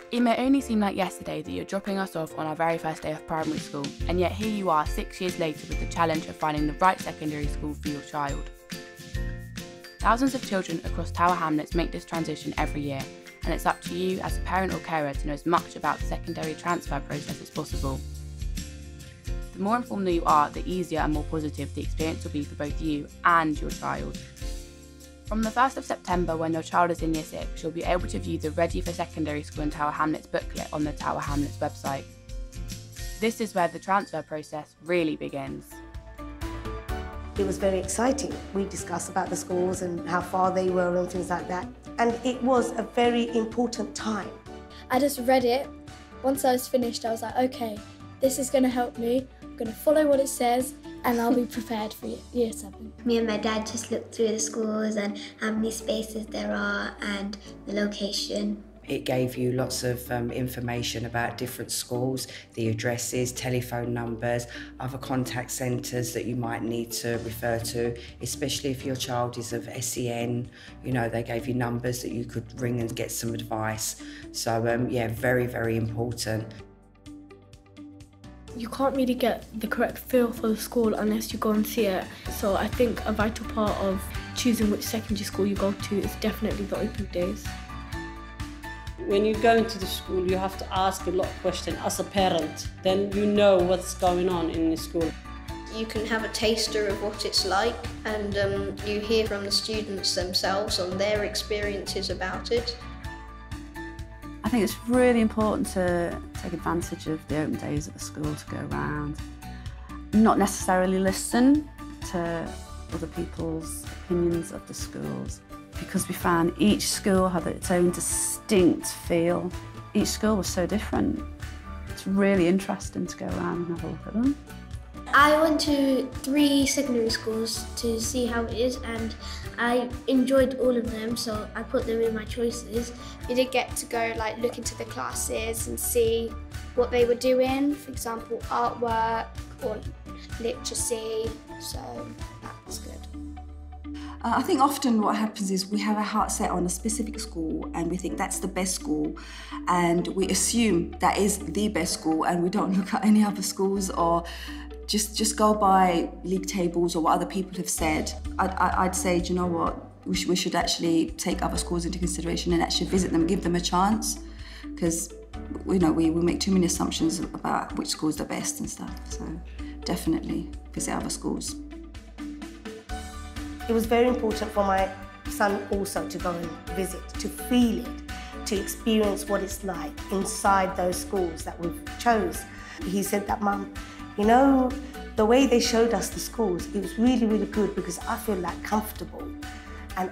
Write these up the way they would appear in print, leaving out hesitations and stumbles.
It may only seem like yesterday that you're dropping us off on our very first day of primary school, and yet here you are 6 years later with the challenge of finding the right secondary school for your child. Thousands of children across Tower Hamlets make this transition every year, and it's up to you as a parent or carer to know as much about the secondary transfer process as possible. The more informed that you are, the easier and more positive the experience will be for both you and your child. From the 1st of September, when your child is in Year 6, you'll be able to view the Ready for Secondary School in Tower Hamlets booklet on the Tower Hamlets website. This is where the transfer process really begins. It was very exciting. We discussed about the schools and how far they were and things like that. And it was a very important time. I just read it. Once I was finished, I was like, okay, this is going to help me. I'm going to follow what it says and I'll be prepared for Year 7. Me and my dad just looked through the schools and how many spaces there are and the location. It gave you lots of information about different schools, the addresses, telephone numbers, other contact centres that you might need to refer to, especially if your child is of SEN. You know, they gave you numbers that you could ring and get some advice. So yeah, very, very important. You can't really get the correct feel for the school unless you go and see it. So I think a vital part of choosing which secondary school you go to is definitely the open days. When you go into the school, you have to ask a lot of questions as a parent. Then you know what's going on in the school. You can have a taster of what it's like, and you hear from the students themselves on their experiences about it. I think it's really important to take advantage of the open days at the school to go around. Not necessarily listen to other people's opinions of the schools, because we found each school had its own distinct feel. Each school was so different. It's really interesting to go around and have a look at them. I went to 3 secondary schools to see how it is, and I enjoyed all of them, so I put them in my choices. We did get to go look into the classes and see what they were doing, for example, artwork or literacy, so that was good. I think often what happens is we have our heart set on a specific school and we think that's the best school, and we assume that is the best school and we don't look at any other schools or just go by league tables or what other people have said. I'd say, do you know what, we should actually take other schools into consideration and actually visit them, give them a chance, because we make too many assumptions about which school's the best and stuff. So definitely visit other schools. It was very important for my son also to go and visit, to feel it, to experience what it's like inside those schools that we've chose. He said that, Mum, you know, the way they showed us the schools, it was really, really good because I feel comfortable. And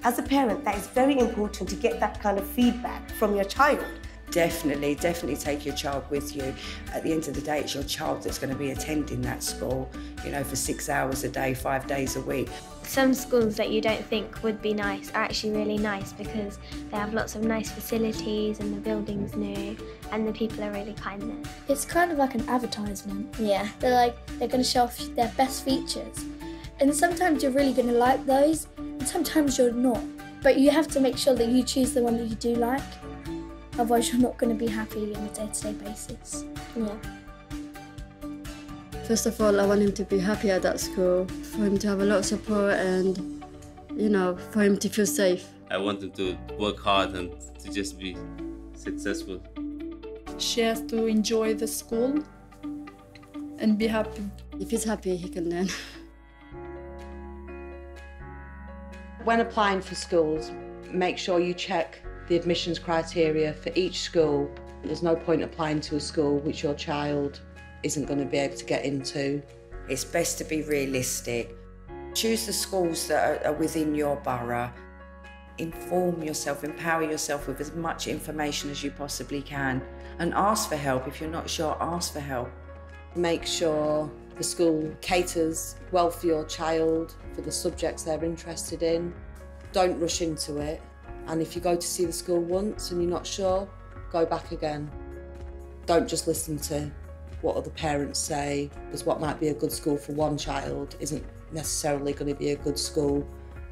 as a parent, that is very important to get that kind of feedback from your child. Definitely take your child with you. At the end of the day, it's your child that's going to be attending that school, you know, for 6 hours a day, 5 days a week. Some schools that you don't think would be nice are actually really nice because they have lots of nice facilities and the building's new and the people are really kind there. It's kind of like an advertisement. Yeah. They're going to show off their best features. And sometimes you're really going to like those and sometimes you're not. But you have to make sure that you choose the one that you do like. Otherwise you're not going to be happy on a day-to-day basis. Yeah. First of all, I want him to be happy at that school, for him to have a lot of support and, you know, for him to feel safe. I want him to work hard and to just be successful. She has to enjoy the school and be happy. If he's happy, he can learn. When applying for schools, make sure you check the admissions criteria for each school. There's no point applying to a school which your child isn't going to be able to get into. It's best to be realistic. Choose the schools that are within your borough. Inform yourself, empower yourself with as much information as you possibly can, and ask for help. If you're not sure, ask for help. Make sure the school caters well for your child, for the subjects they're interested in. Don't rush into it. And if you go to see the school once and you're not sure, go back again. Don't just listen to what other parents say, because what might be a good school for one child isn't necessarily going to be a good school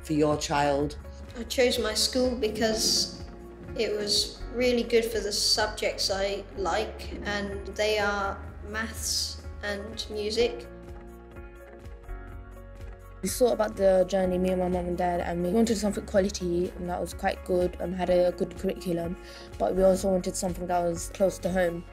for your child. I chose my school because It was really good for the subjects I like, and they are maths and music. We thought about the journey, me and my mum and dad, and we wanted something quality and that was quite good and had a good curriculum, but we also wanted something that was close to home.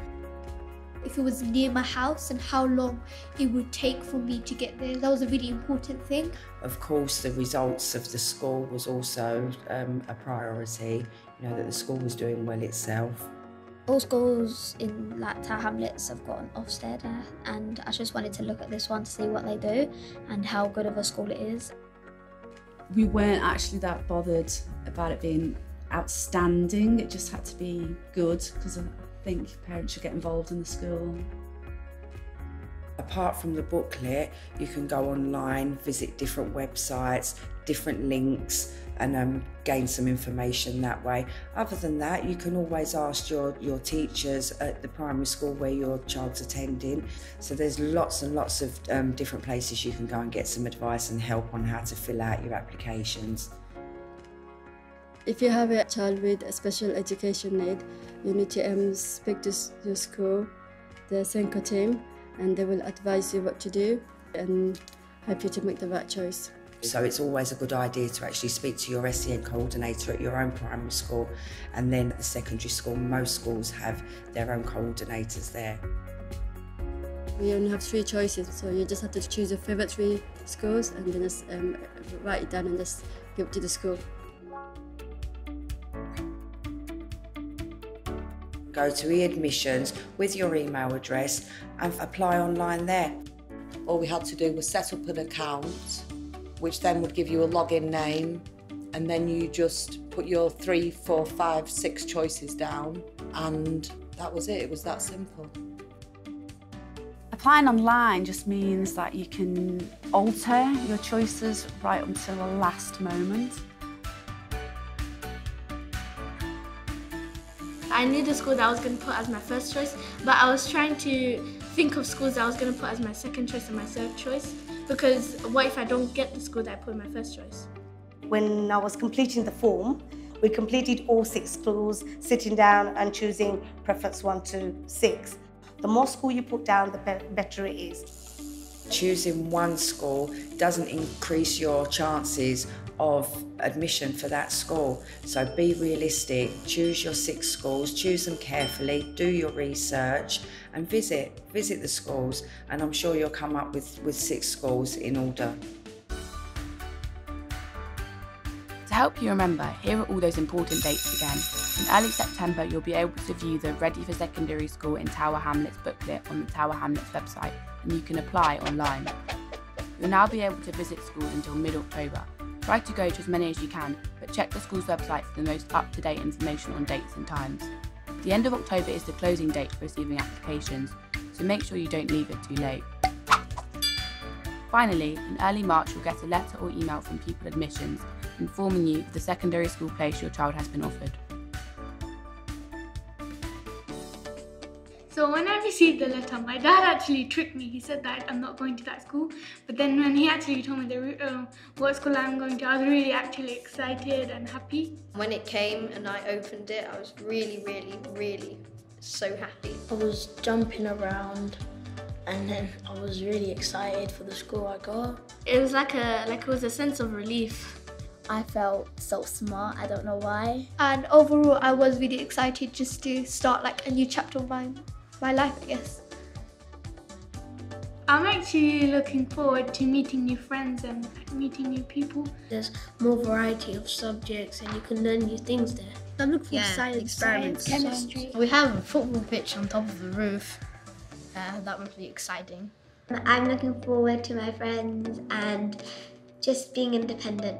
If it was near my house and how long it would take for me to get there, that was a really important thing. Of course, the results of the school was also a priority, you know, that the school was doing well itself. All schools in Tower Hamlets have got an Ofsted, and I just wanted to look at this one to see what they do and how good of a school it is. We weren't actually that bothered about it being outstanding, it just had to be good, because I think parents should get involved in the school. Apart from the booklet, you can go online, visit different websites, different links, and gain some information that way. Other than that, you can always ask your teachers at the primary school where your child's attending. So there's lots and lots of different places you can go and get some advice and help on how to fill out your applications. If you have a child with a special education need, you need to speak to your school, the Senko team, and they will advise you what to do and help you to make the right choice. So it's always a good idea to actually speak to your SEN coordinator at your own primary school, and then at the secondary school, most schools have their own coordinators there. We only have 3 choices, so you just have to choose your favourite 3 schools and then just write it down and just give it to the school. Go to e-admissions with your email address and apply online there. All we had to do was set up an account, which then would give you a login name, and then you just put your 3, 4, 5, 6 choices down, and that was it. It was that simple. Applying online just means that you can alter your choices right until the last moment. I knew the school that I was going to put as my first choice, but I was trying to think of schools that I was going to put as my second choice and my third choice, because what if I don't get the school that I put in my first choice? When I was completing the form, we completed all 6 schools, sitting down and choosing preference 1 to 6. The more school you put down, the better it is. Choosing one school doesn't increase your chances of admission for that school. So be realistic, choose your 6 schools, choose them carefully, do your research and visit the schools, and I'm sure you'll come up with 6 schools in order. To help you remember, here are all those important dates again. In early September, you'll be able to view the Ready for Secondary School in Tower Hamlets booklet on the Tower Hamlets website, and you can apply online. You'll now be able to visit schools until mid-October. Try to go to as many as you can, but check the school's website for the most up-to-date information on dates and times. The end of October is the closing date for receiving applications, so make sure you don't leave it too late. Finally, in early March you'll get a letter or email from Pupil Admissions informing you of the secondary school place your child has been offered. So when I received the letter, my dad actually tricked me. He said that I'm not going to that school, but then when he actually told me what school I'm going to, I was really actually excited and happy. When it came and I opened it, I was really, really, really so happy. I was jumping around, and then I was really excited for the school I got. It was like it was a sense of relief. I felt so smart, I don't know why. And overall, I was really excited just to start like a new chapter of my life, I guess. I'm actually looking forward to meeting new friends and meeting new people. There's more variety of subjects and you can learn new things there. I'm looking for science, chemistry. We have a football pitch on top of the roof. That would be exciting. I'm looking forward to my friends and just being independent.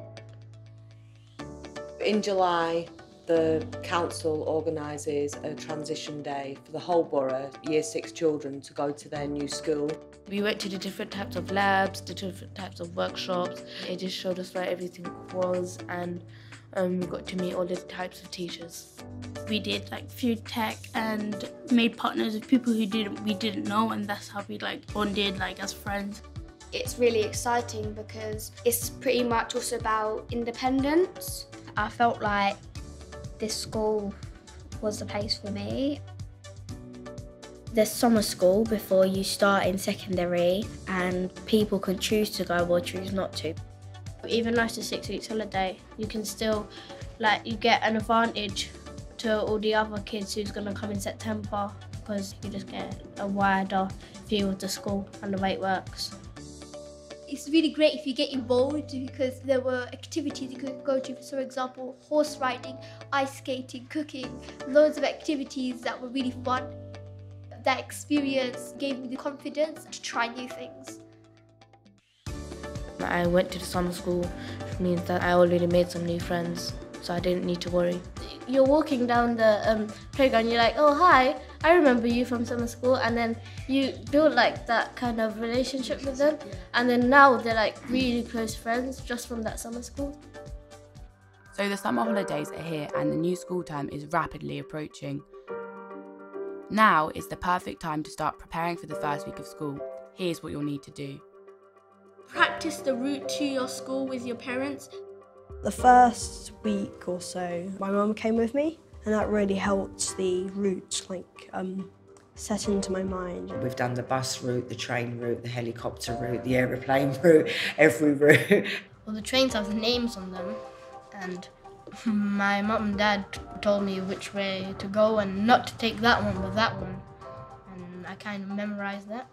In July, the council organises a transition day for the whole borough, Year 6 children, to go to their new school. We went to the different types of labs, the different types of workshops. It just showed us where everything was, and we got to meet all the types of teachers. We did like food tech and made partners with people who we didn't know, and that's how we like bonded like as friends. It's really exciting because it's pretty much also about independence. I felt like this school was the place for me. There's summer school before you start in secondary, and people can choose to go or choose not to. Even after 6 weeks holiday, you can still, you get an advantage to all the other kids who's going to come in September, because you just get a wider view of the school and the way it works. It's really great if you get involved, because there were activities you could go to. For example, horse riding, ice skating, cooking, loads of activities that were really fun. That experience gave me the confidence to try new things. I went to the summer school, which means that I already made some new friends, so I didn't need to worry. You're walking down the playground, you're like, oh hi, I remember you from summer school, and then you build that kind of relationship with them, and then now they're really close friends just from that summer school. So the summer holidays are here and the new school term is rapidly approaching. Now is the perfect time to start preparing for the first week of school. Here's what you'll need to do. Practice the route to your school with your parents. The first week or so, my mum came with me, and that really helped the route set into my mind. We've done the bus route, the train route, the helicopter route, the aeroplane route, every route. Well, the trains have names on them, and my mum and dad told me which way to go and not to take that one but that one, and I kind of memorised that.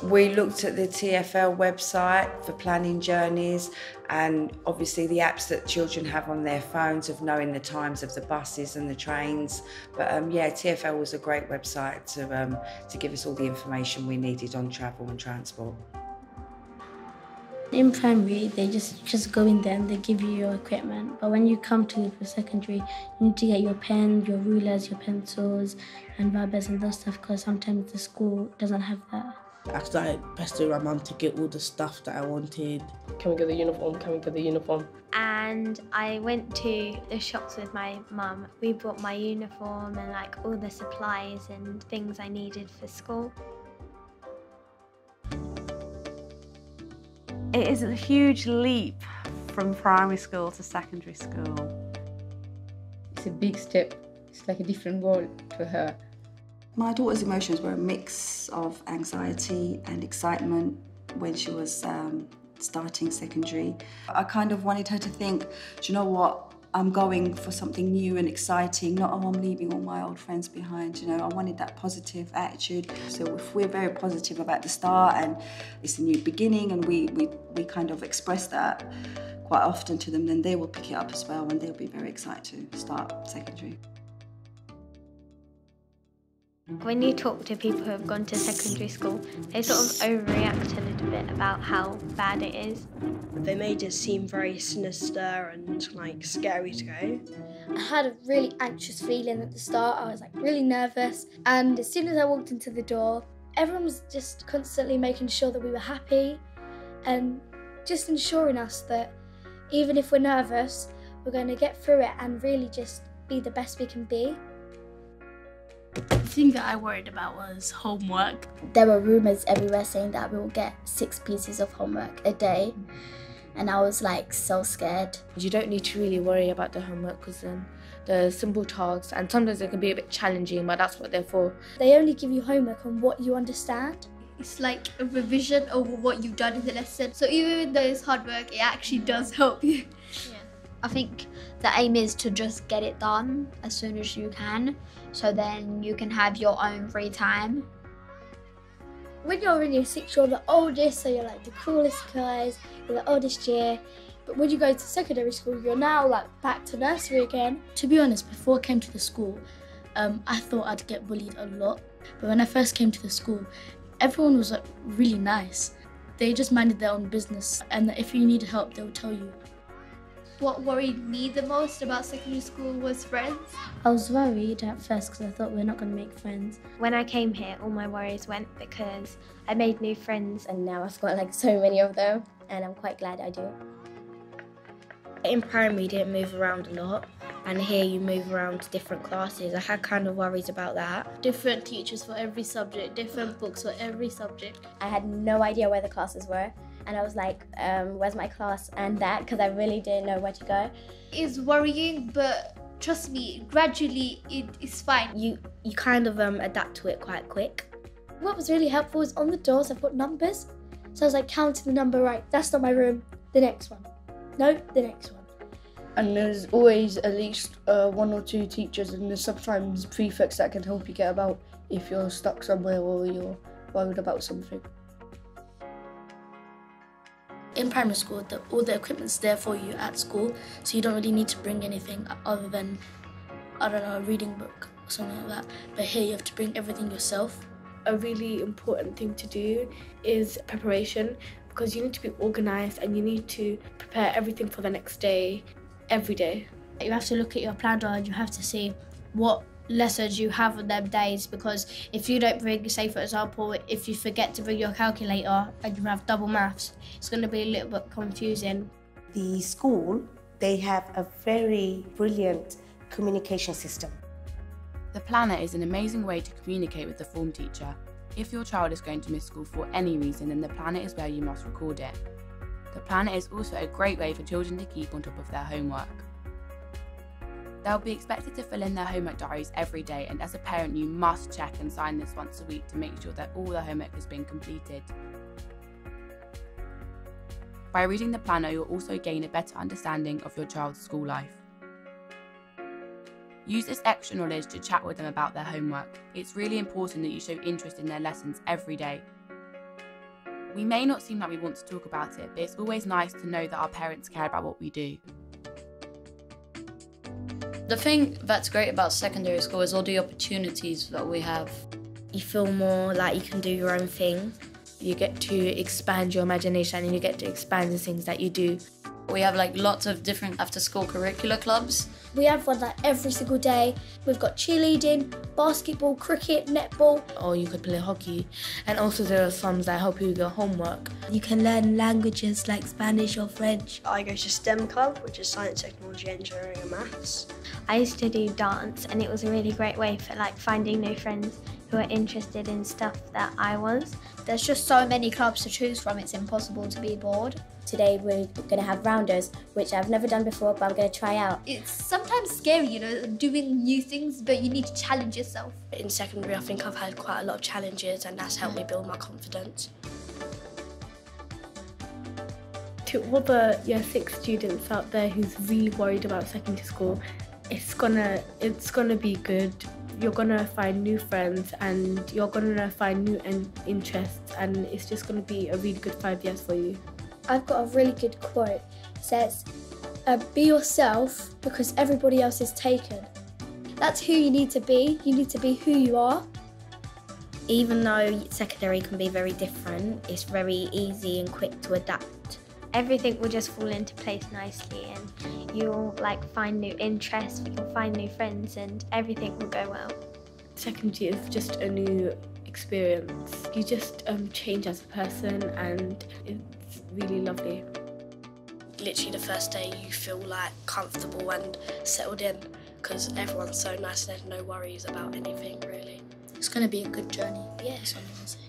We looked at the TfL website for planning journeys, and obviously the apps that children have on their phones of knowing the times of the buses and the trains. But yeah, TfL was a great website to give us all the information we needed on travel and transport. In primary, they just go in there and they give you your equipment. But when you come to secondary, you need to get your pen, your rulers, your pencils, and rubbers and those stuff, because sometimes the school doesn't have that. I started pestering my mum to get all the stuff that I wanted. Can we get the uniform? Can we get the uniform? And I went to the shops with my mum. We bought my uniform and all the supplies and things I needed for school. It is a huge leap from primary school to secondary school. It's a big step. It's like a different world to her. My daughter's emotions were a mix of anxiety and excitement when she was starting secondary. I kind of wanted her to think, do you know what, I'm going for something new and exciting, not, oh, I'm leaving all my old friends behind, you know. I wanted that positive attitude. So if we're very positive about the start and it's a new beginning, and we kind of express that quite often to them, then they will pick it up as well and they'll be very excited to start secondary. When you talk to people who have gone to secondary school, they sort of overreact a little bit about how bad it is. They made it seem very sinister and scary to go. I had a really anxious feeling at the start. I was really nervous, and as soon as I walked into the door, everyone was just constantly making sure that we were happy and just ensuring us that even if we're nervous, we're going to get through it and really just be the best we can be. The thing that I worried about was homework. There were rumours everywhere saying that we will get 6 pieces of homework a day, and I was so scared. You don't need to really worry about the homework, because then the simple tasks, and sometimes they can be a bit challenging, but that's what they're for. They only give you homework on what you understand. It's like a revision over what you've done in the lesson. So even though it's hard work, it actually does help you. Yeah. I think the aim is to just get it done as soon as you can, so then you can have your own free time. When you're in year 6, you're the oldest, so you're the coolest guys, you're the oldest year. But when you go to secondary school, you're now back to nursery again. To be honest, before I came to the school, I thought I'd get bullied a lot. But when I first came to the school, everyone was really nice. They just minded their own business, and if you needed help, they would tell you. What worried me the most about secondary school was friends. I was worried at first because I thought we're not going to make friends. When I came here, all my worries went because I made new friends, and now I've got so many of them, and I'm quite glad I do. In primary, you didn't move around a lot, and here you move around to different classes. I had kind of worries about that. Different teachers for every subject, different books for every subject. I had no idea where the classes were, and I was like, where's my class and that, because I really didn't know where to go. It's worrying, but trust me, gradually it is fine. You kind of adapt to it quite quick. What was really helpful is on the doors I put numbers. So I was like counting the number, right, that's not my room, the next one. No, the next one. And there's always at least 1 or 2 teachers, and there's sometimes prefects that can help you get about if you're stuck somewhere or you're worried about something. In primary school, all the equipment's there for you at school, so you don't really need to bring anything other than, I don't know, a reading book or something like that. But here you have to bring everything yourself. A really important thing to do is preparation, because you need to be organised and you need to prepare everything for the next day, every day. You have to look at your planner and you have to see what lessons you have on them days, because if you don't bring, say for example, if you forget to bring your calculator and you have double maths, it's going to be a little bit confusing. The school, they have a very brilliant communication system. The planner is an amazing way to communicate with the form teacher. If your child is going to miss school for any reason, then the planner is where you must record it. The planner is also a great way for children to keep on top of their homework. They'll be expected to fill in their homework diaries every day, and as a parent you must check and sign this once a week to make sure that all their homework has been completed. By reading the planner, you'll also gain a better understanding of your child's school life. Use this extra knowledge to chat with them about their homework. It's really important that you show interest in their lessons every day. We may not seem like we want to talk about it, but it's always nice to know that our parents care about what we do. The thing that's great about secondary school is all the opportunities that we have. You feel more like you can do your own thing. You get to expand your imagination and you get to expand the things that you do. We have like lots of different after-school curricular clubs. We have one like every single day. We've got cheerleading, basketball, cricket, netball. Or you could play hockey. And also there are some that help you with your homework. You can learn languages like Spanish or French. I go to STEM Club, which is Science, Technology, Engineering and Maths. I used to do dance, and it was a really great way for like finding new friends who are interested in stuff that I was. There's just so many clubs to choose from, it's impossible to be bored. Today we're going to have rounders, which I've never done before, but I'm going to try out. It's sometimes scary, you know, doing new things, but you need to challenge yourself. In secondary, I think I've had quite a lot of challenges, and that's helped me build my confidence. To all the Year 6 students out there who's really worried about secondary school, it's gonna be good. You're gonna find new friends and you're gonna find new interests, and it's just gonna be a really good 5 years for you. I've got a really good quote. It says, be yourself because everybody else is taken. That's who you need to be. You need to be who you are. Even though secondary can be very different, it's very easy and quick to adapt. Everything will just fall into place nicely, and you'll like find new interests, you'll find new friends, and everything will go well. Secondary is just a new experience. You just change as a person, and it's really lovely. Literally the first day you feel like comfortable and settled in, because everyone's so nice and there's no worries about anything really. It's going to be a good journey. Yeah. That's what I'm gonna say.